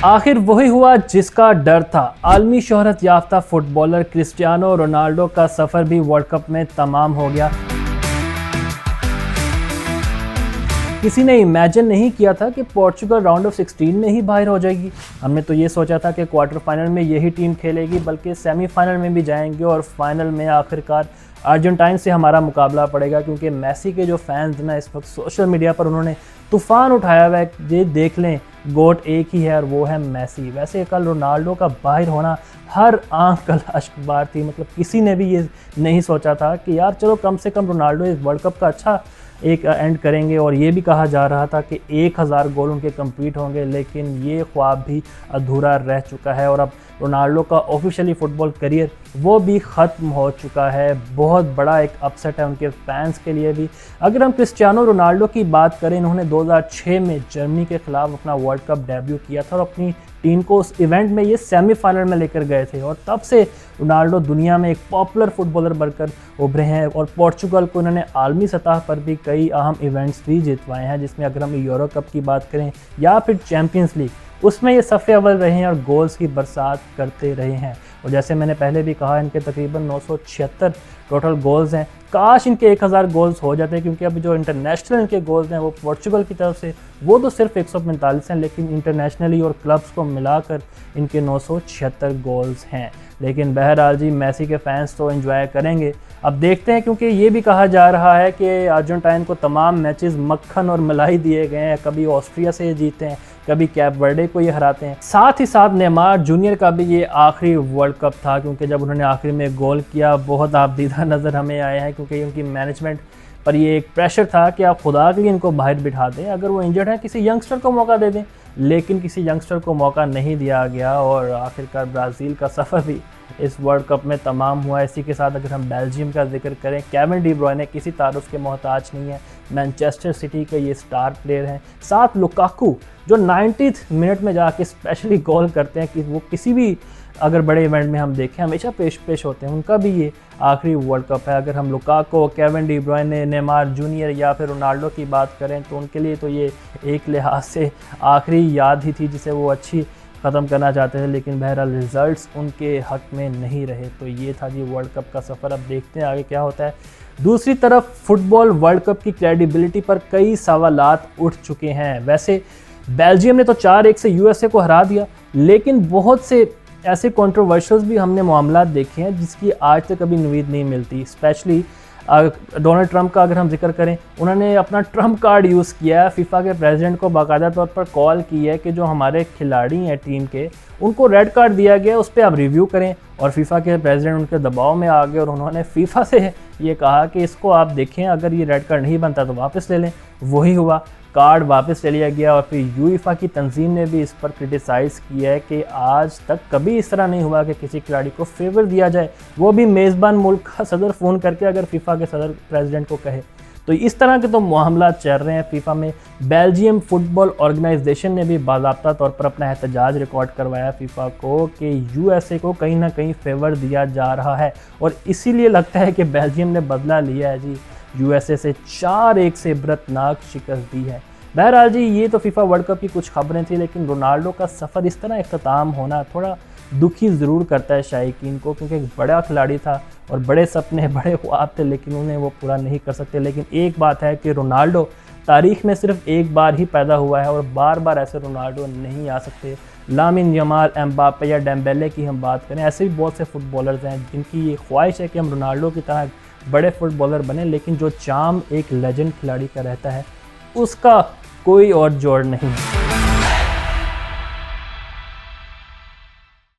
आखिर वही हुआ जिसका डर था। आलमी शोहरत याफ्ता फुटबॉलर क्रिस्टियानो रोनाल्डो का सफ़र भी वर्ल्ड कप में तमाम हो गया। किसी ने इमेजिन नहीं किया था कि पोर्चुगल राउंड ऑफ 16 में ही बाहर हो जाएगी। हमने तो ये सोचा था कि क्वार्टर फाइनल में यही टीम खेलेगी, बल्कि सेमीफाइनल में भी जाएंगे और फाइनल में आखिरकार अर्जेंटाइन से हमारा मुकाबला पड़ेगा, क्योंकि मेसी के जो फैंस ना इस वक्त सोशल मीडिया पर उन्होंने तूफ़ान उठाया हुआ है। ये देख लें, गोट एक ही है और वो है मेसी। वैसे कल रोनाल्डो का बाहर होना हर आंख कल अश्कबार थी। मतलब किसी ने भी ये नहीं सोचा था कि यार चलो कम से कम रोनाल्डो इस वर्ल्ड कप का अच्छा एक एंड करेंगे, और ये भी कहा जा रहा था कि 1000 गोल उनके कंप्लीट होंगे, लेकिन ये ख्वाब भी अधूरा रह चुका है और अब रोनाल्डो का ऑफिशियली फ़ुटबॉल करियर वो भी ख़त्म हो चुका है। बहुत बड़ा एक अपसेट है उनके फैंस के लिए भी। अगर हम क्रिस्टियानो रोनाल्डो की बात करें, इन्होंने 2006 में जर्मनी के ख़िलाफ़ अपना वर्ल्ड कप डेब्यू किया था और अपनी टीम को उस इवेंट में ये सेमीफाइनल में लेकर गए थे, और तब से रोनाल्डो दुनिया में एक पॉपुलर फुटबॉलर बनकर उभरे हैं। और पोर्चुगल को इन्होंने आलमी सतह पर भी कई अहम इवेंट्स भी जितवाए हैं, जिसमें अगर हम यूरो कप की बात करें या फिर चैम्पियंस लीग, उसमें ये सफ़े अव्वल रहे हैं और गोल्स की बरसात करते रहे हैं। और जैसे मैंने पहले भी कहा, इनके तकरीबन 976 टोटल गोल्स हैं। काश इनके 1000 गोल्स हो जाते, क्योंकि अभी जो इंटरनेशनल इनके गोल्स हैं वो पोर्चुगल की तरफ से वो तो सिर्फ 145 हैं, लेकिन इंटरनेशनली और क्लब्स को मिलाकर इनके 976 गोल्स हैं। लेकिन बहरहाल जी, मेसी के फैंस तो एंजॉय करेंगे। अब देखते हैं, क्योंकि ये भी कहा जा रहा है कि अर्जेंटाइन को तमाम मैचेस मक्खन और मलाई दिए गए हैं। कभी ऑस्ट्रिया से ये जीते हैं, कभी कैप वर्डे को ये हराते हैं। साथ ही साथ नेमार जूनियर का भी ये आखिरी वर्ल्ड कप था, क्योंकि जब उन्होंने आखिरी में गोल किया बहुत आपदीदा नज़र हमें आए हैं, क्योंकि उनकी मैनेजमेंट पर ये एक प्रेशर था कि आप खुदा के लिए इनको बाहर बिठा दें, अगर वो इंजर्ड हैं किसी यंगस्टर को मौका दे दें। लेकिन किसी यंगस्टर को मौका नहीं दिया गया और आखिरकार ब्राज़ील का सफ़र भी इस वर्ल्ड कप में तमाम हुआ। इसी के साथ अगर हम बेल्जियम का जिक्र करें, केविन डी ब्रुयने किसी तारुफ के मोहताज नहीं है, मैनचेस्टर सिटी के ये स्टार प्लेयर हैं। साथ लुकाकू जो 90th मिनट में जाके स्पेशली गोल करते हैं, कि वो किसी भी अगर बड़े इवेंट में हम देखें हमेशा पेश होते हैं। उनका भी ये आखिरी वर्ल्ड कप है। अगर हम Lukaku, Kevin De Bruyne, Neymar Junior या फिर रोनाल्डो की बात करें, तो उनके लिए तो ये एक लिहाज से आखिरी याद ही थी जिसे वो अच्छी ख़त्म करना चाहते थे, लेकिन बहरहाल रिज़ल्ट्स उनके हक में नहीं रहे। तो ये था जी वर्ल्ड कप का सफ़र। अब देखते हैं आगे क्या होता है। दूसरी तरफ फुटबॉल वर्ल्ड कप की क्रेडिबिलिटी पर कई सवालात उठ चुके हैं। वैसे बेल्जियम ने तो 4-1 से यूएसए को हरा दिया, लेकिन बहुत से ऐसे कंट्रोवर्शियल्स भी हमने मामला देखे हैं जिसकी आज तक कभी उम्मीद नहीं मिलती। स्पेशली डोनाल्ड ट्रंप का अगर हम जिक्र करें, उन्होंने अपना ट्रंप कार्ड यूज़ किया है। फीफा के प्रेसिडेंट को बाकायदा तौर पर कॉल की है कि जो हमारे खिलाड़ी हैं टीम के, उनको रेड कार्ड दिया गया, उस पर आप रिव्यू करें। और फीफा के प्रेसिडेंट उनके दबाव में आ गए और उन्होंने फीफा से ये कहा कि इसको आप देखें, अगर ये रेड कार्ड नहीं बनता तो वापस ले लें। वही हुआ, कार्ड वापस ले लिया गया। और फिर यूईफा की तंजीम ने भी इस पर क्रिटिसाइज़ किया है कि आज तक कभी इस तरह नहीं हुआ कि किसी खिलाड़ी को फेवर दिया जाए, वो भी मेज़बान मुल्क का सदर फ़ोन करके अगर फीफा के सदर प्रेसिडेंट को कहे। तो इस तरह के तो मामला चल रहे हैं फीफा में। बेल्जियम फुटबॉल ऑर्गेनाइजेशन ने भी बाज़ाब्ता तौर पर अपना एहतजाज रिकॉर्ड करवाया फीफा को कि यूएसए को कहीं ना कहीं फेवर दिया जा रहा है, और इसीलिए लगता है कि बेल्जियम ने बदला लिया है जी, यूएसए से 4-1 से इबरतनाक शिकस्त दी है। बहरहाल जी, ये तो फीफा वर्ल्ड कप की कुछ खबरें थी, लेकिन रोनाल्डो का सफ़र इस तरह इख्तिताम होना थोड़ा दुखी ज़रूर करता है शायकीन को, क्योंकि एक बड़ा खिलाड़ी था और बड़े सपने, बड़े ख्वाब थे, लेकिन उन्हें वो पूरा नहीं कर सकते। लेकिन एक बात है कि रोनाल्डो तारीख़ में सिर्फ एक बार ही पैदा हुआ है और बार बार ऐसे रोनाल्डो नहीं आ सकते। लामिन यमाल, एम्बापे या डेम्बेले की हम बात करें, ऐसे भी बहुत से फुटबॉलर्स हैं जिनकी ये ख्वाहिश है कि हम रोनाल्डो की तरह बड़े फुटबॉलर बने, लेकिन जो चार्म एक लेजेंड खिलाड़ी का रहता है उसका कोई और जोड़ नहीं है।